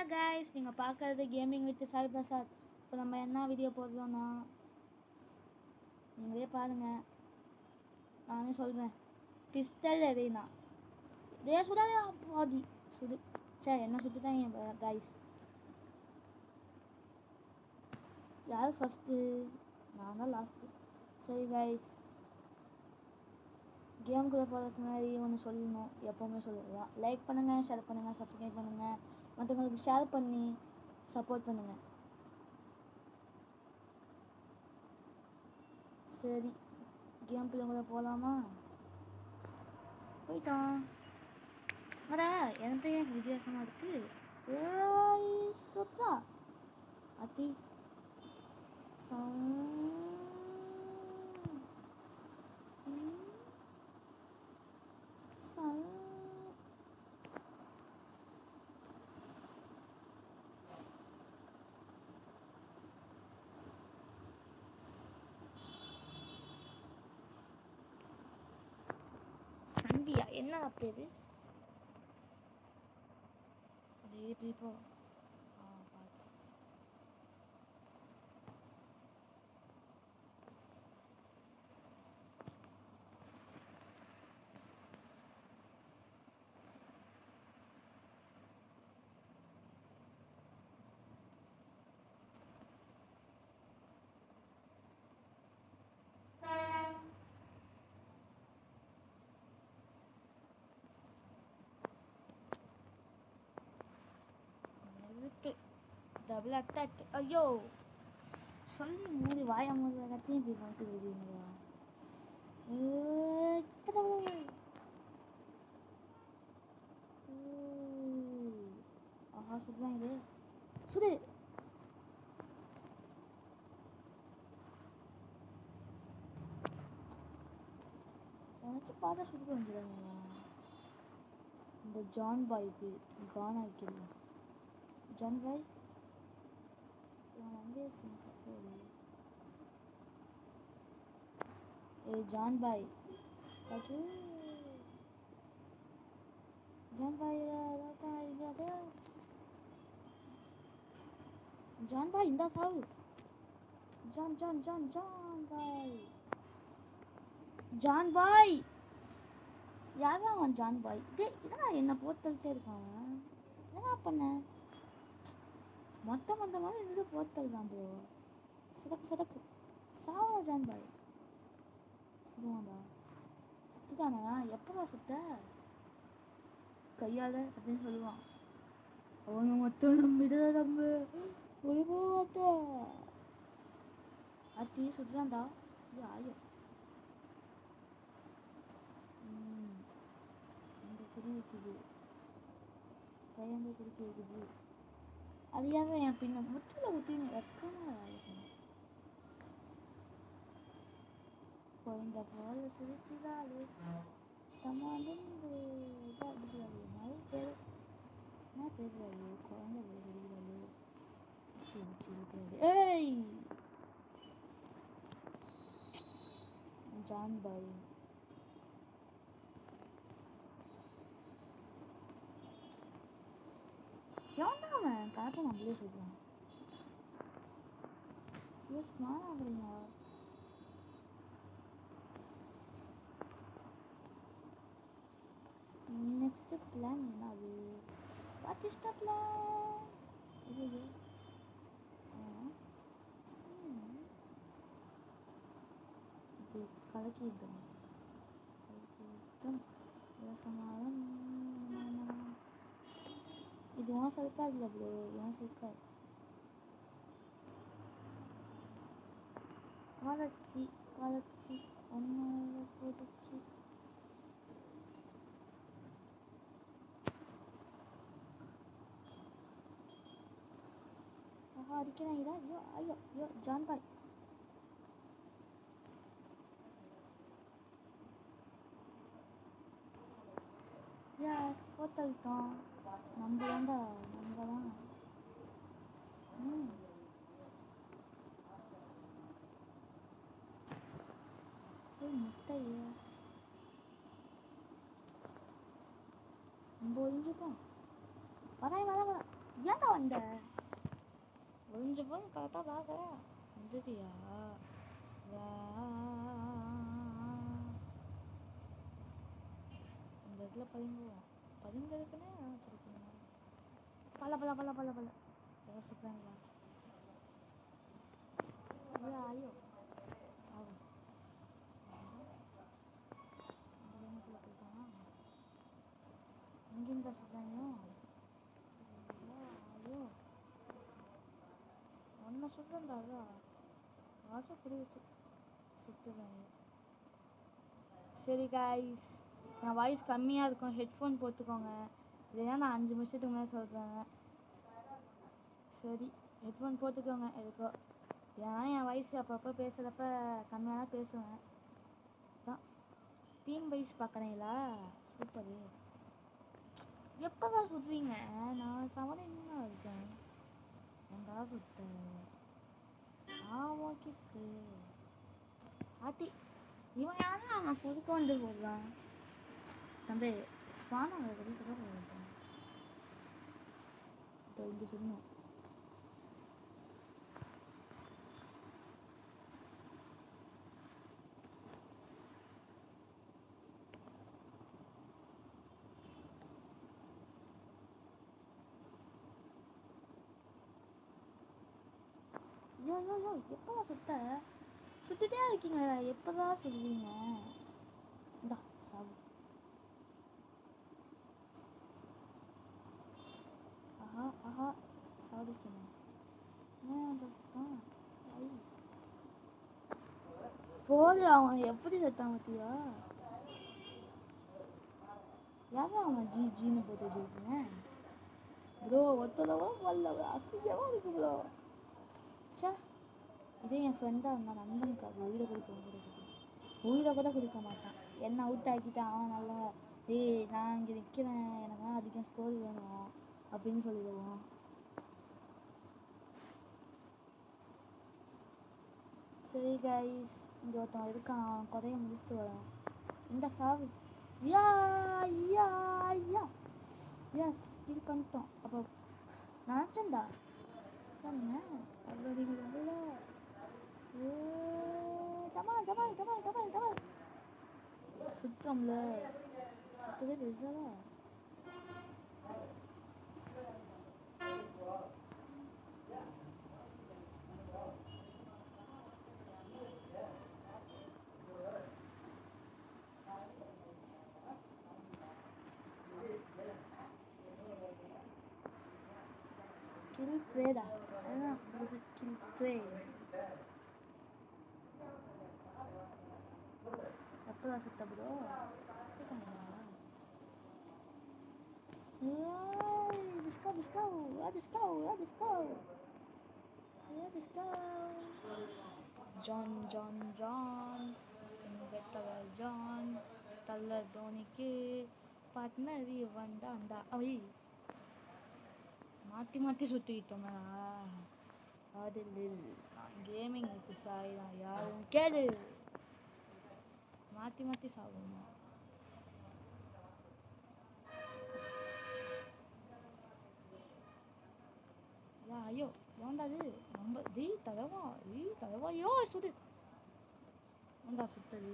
Hello guys, நீங்கள் பார்க்குறது gaming with Sai Prasad. இப்போ நம்ம என்ன வீடியோ போடுறோன்னா நீங்களே பாருங்கள், நானே சொல்கிறேன். பிஸ்டல் எரீனா இதே சுடாயா பாதி சுடு. சரி, என்ன சுட்டுட்டாங்க கைஸ். யார் ஃபஸ்ட்டு? நான் தான் லாஸ்ட்டு. சரி கைஸ், கேமுக்குள்ளே போகிறதுக்கு முன்னாடி ஒன்று சொல்லணும், எப்போவுமே சொல்லுவோம். லைக் பண்ணுங்கள், ஷேர் பண்ணுங்கள், சப்ஸ்கிரைப் பண்ணுங்கள், மற்றவங்களுக்கு ஷேர் பண்ணி சப்போர்ட் பண்ணுங்கள். சரி, கேமுக்குள்ளே கூட போகலாமா? போயிட்டான். அட எனக்கு ஏன் வித்தியாசமாக இருக்குது? சொச்சா அத்தி சந்தியா என்ன பேரு? அதே பீப்போ. Double attack. ஐயோ, சொல்லி மூடி வாய மூடி கத்தியும் போய் வந்துட்டு தெரியுங்களா? ஆஹா, சுடுதான் இது. சுடு. நினச்சி பார்த்தா சுடு வந்துடுங்க. இந்த ஜான் பாய்க்கு கான் ஆக்கிடலாம். ஜான் பாய் வந்து ஜான் பாய் ஜான் பாய் ஜான் பாய் இந்த சாவு. ஜான் ஜான் ஜான் ஜான் பாய் ஜான் பாய் யாரா அவன்? ஜான் பாய் இதான் என்ன போத்தல்கிட்டே இருக்கான். என்ன பண்ண? மொத்தமாக இது போத்தல் தான் ப்ரோ. சதக்கு சதக்கு சாவா. ஜான் பாய் சுடுவான்டா. சுத்துதானா? எப்படா சுத்த? கையால் அப்படின்னு சொல்லுவான். அவனை மொத்தம் நம்பித நம்பு ஒரு போட்ட அத்தி சுத்துதான்டா. இது ஆயோ அந்த குடி வைக்குது, கையங்க குடிக்க வைக்குது. அது யாரும் என் பின்ன முற்றில ஊற்றின்னு வெக்கமாக ஆயிருக்கணும். குழந்த போல சிரிச்சுதாலே தமாண்டு இதாகிடுவாரு. மாதிரி பேர் என்ன பேசுறாரு? குழந்த போல சிரிக்கிறாரு. ஏய் ஜான் பாய் எவன்டா அவன்? கரெக்டாக நம்மளே சொல்கிறான். ஸ்மார்ட் ஆகுறீங்க. நெக்ஸ்ட் பிளான் என்னது? What is the plan? இது கலக்கிட்டோம் விவசாயம். இது உன் சர்க்கார் இல்லை ப்ரோ, என் சர்க்கார். காலச்சி காலச்சி ஒன்னோட போதச்சி. ஆஹா, அடிக்கிறாங்களா? ஐயோ ஐயோ ஐயோ. ஜான் பாய் போத்தல்ட்டோம். நம்ம தாண்டா, நம்ம தான். முட்டையே நம்ம ஒழிஞ்சுப்போம். வரேன் வரேன் வரேன். ஏன்டா வந்த ஒழிஞ்ச போது கரெக்டாக பார்க்குறேன் வந்துட்டியா இந்த இடத்துல பதுங்குவோம் பதுங்கிறதுக்குன்னே வச்சுருக்கணும் பல பல பல பல பல எதாவது சொல்கிறாங்களா ஐயோ சாவு போயிட்டான் எங்கேருந்தா சொல்கிறாங்க ஐயோ ஒன்றை சொல்கிறேன்டா அதான் வாட்ஸ்அப் புரிய வச்சு சுற்றுறாங்க சரி காய்ஸ் என் வாய்ஸ் கம்மியாக இருக்கும் ஹெட்ஃபோன் போட்டுக்கோங்க இதுதான் நான் 5 நிமிஷத்துக்கு மேலே சொல்கிறேன் சரி ஹெட்ஃபோன் போட்டுக்கோங்க எதுக்கோ ஏன்னா என் வாய்ஸ் அப்பப்போ பேசுகிறப்ப கம்மியாக தான் பேசுவேன் தான் டீம் வைஸ் பார்க்குறீங்களா சூப்பரு எப்போ தான் சுற்றுவீங்க நான் சவரன்னா இருக்கேன் ஏன்டா சுத்த ஓகேக்கு ஆத்தி இவன் யாரும் அவன் புதுக்க வந்து போடுறான் தம்பி ஸ்பான் அவங்களை பற்றி சொல்ல போகிறேன் இப்போ இங்கே சொல்லணும் யோ யோ யோ எப்போதான் சுத்திட்டே இருக்கீங்க எப்போதான் சொல்லுவீங்க இந்தா சாவு ஆஹா ஆஹா சாதிச்சிட்டேன் போது அவன் எப்படி செத்தான் பத்தியா யாரா அவன் ஜி ஜின்னு போட்டு வச்சிருக்கீங்க ப்ரோ ஒத்தளவோ வரல அசிங்கமாக இருக்கு ப்ரோ சே இதே என் ஃப்ரெண்டாக இருந்தான் நண்பனுக்கு உயிரை கூட கொடுக்க மாட்டான் என்ன அவுட் ஆக்கிட்டான் அவன் நல்லா ஏய் நான் இங்கே நிற்கிறேன் எனக்கு அதிகம் ஸ்கோர் வேணும் அப்படின்னு சொல்லிடுவோம் சரி கைஸ் இங்கே ஒருத்தன் இருக்கான் அவன் குறைய முடிச்சுட்டு வரேன் இந்த சாவு யா யா யா எஸ் கில் பண்ணிட்டோம் அப்போ நினச்சேன்டா என்ன அவ்வளோ டமால் டமால் டமால் டமால் டமால் சுத்தம்ல சுத்ததே பெருசாவா கில் ட்ரேடா அதான் கில் ட்ரேட் எப்போதான் சுத்த bro disco disco disco disco disco ஜான் ஜான் ஜான் வெட்டவர் ஜான் தள்ள தோனிக்கு பார்ட்னர் வந்தாண்டா ஐ மாற்றி மாற்றி சுற்றிக்கிட்டோம்னா அதில் நான் கேமிங் சாய் நான் யாரும் கேடு மாற்றி மாற்றி சாப்பிடணும் ஐயோ ஏன்டாது நம்ம தலைவா ஐயோ சுடு ஏன்டா சுத்தது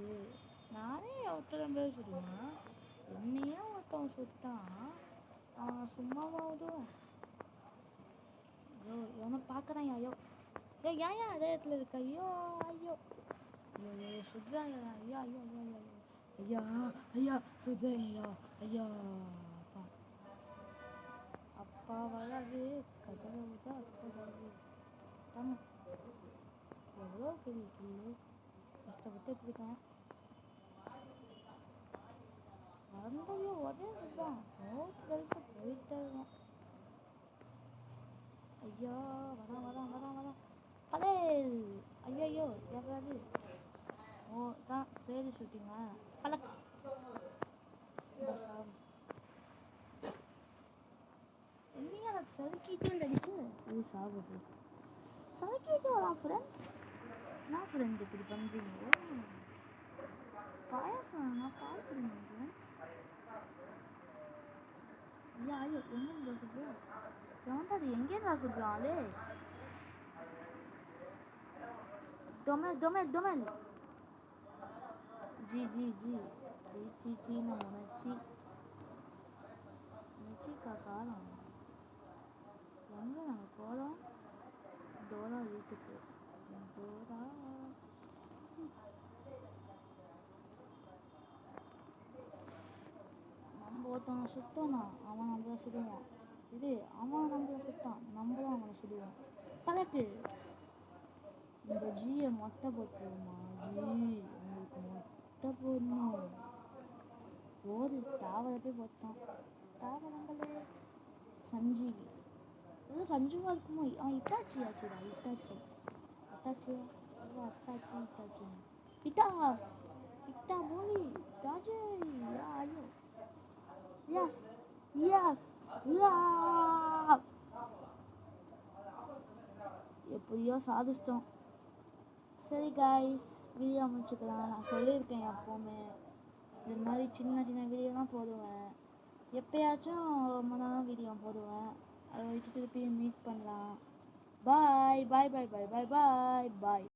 நானே ஒருத்தன் பேர் சுடுவேன் என்னையே ஒருத்தவன் சுட்டான் அவன் சும்மாவாவது ஐயோ இவனை பார்க்குறான் ஐயோ ஏன் அதே இடத்துல இருக்க ஐயோ ஐயோ ஐயோ சுடுறாங்க ஐயா ஐயோ ஐயோ ஐயோ ஐயா ஐயா சுடுறாங்க ஐயா அப்பா அப்பா வராது கதவை விட்டா அப்பா வராது தாங்க எவ்வளோ பெரிய கில்லு கஷ்டப்பட்டு எடுத்துருக்கேன் மறந்தவையோ ஒரே சுடுறான் நோட்டு தடுத்து போயிட்டே இருக்கான் ஐயா வரான் பலே ஐயோ யாராவது ஓ தான் சரி ஷூட்டிங்க பழக்கம் என்னையா எனக்கு சறுக்கிட்டே அடிச்சு இது சாகுது சறுக்கிட்டு வரலாம் ஃப்ரெண்ட்ஸ் நான் ஃப்ரெண்ட் இப்படி பண்ணுறீங்க பாயாசம் நான் பால் பண்ணுங்க ஃப்ரெண்ட்ஸ் ஐயா ஐயோ எங்கே சொல்கிறேன் எவன்டா அது எங்கேடா சுடுறான் ஆளே? டொமெல் டொமெல் டொமெல் ஜி ஜி ஜி ஜி ஜி ஜி நம்ம உணர்ச்சி உணர்ச்சிக்கா காலம் எங்கே நாங்கள் போகிறோம்? தோரா வீட்டுக்கு தோரா நம்ம ஒருத்தவங்க சுத்தோம்னா அவன் நம்மள சுடுவான். இது அவன் நம்மள சுட்டான், நம்மளும் அவனை சுடுவோம். பழக்கு இந்த ஜியை மொட்டை போட்டுருமா? ஜி உங்களுக்கு மொட்டை போடணும். போது தாவரை போய் போட்டான். தாவரங்களே சஞ்சீவி ஏதோ சஞ்சுவா இருக்குமோ? அவன் இட்டாச்சி ஆச்சுடா. இட்டாச்சி இட்டாச்சியா? ஏதோ அத்தாச்சி இட்டாச்சி இட்டாஸ் இட்டா போலி தாஜே ஐயோ எஸ் எஸ் எப்படியோ சாதிச்சிட்டோம். சரி காய்ஸ், வீடியோ முடிச்சுக்கலாம். நான் சொல்லியிருக்கேன் எப்போவுமே இது மாதிரி சின்ன சின்ன வீடியோ தான் போடுவேன். எப்பயாச்சும் ரொம்ப நாள் வீடியோ போடுவேன். அதை வச்சு திருப்பி மீட் பண்ணலாம். பாய் பாய் பாய் பாய் பாய் பாய் பாய்.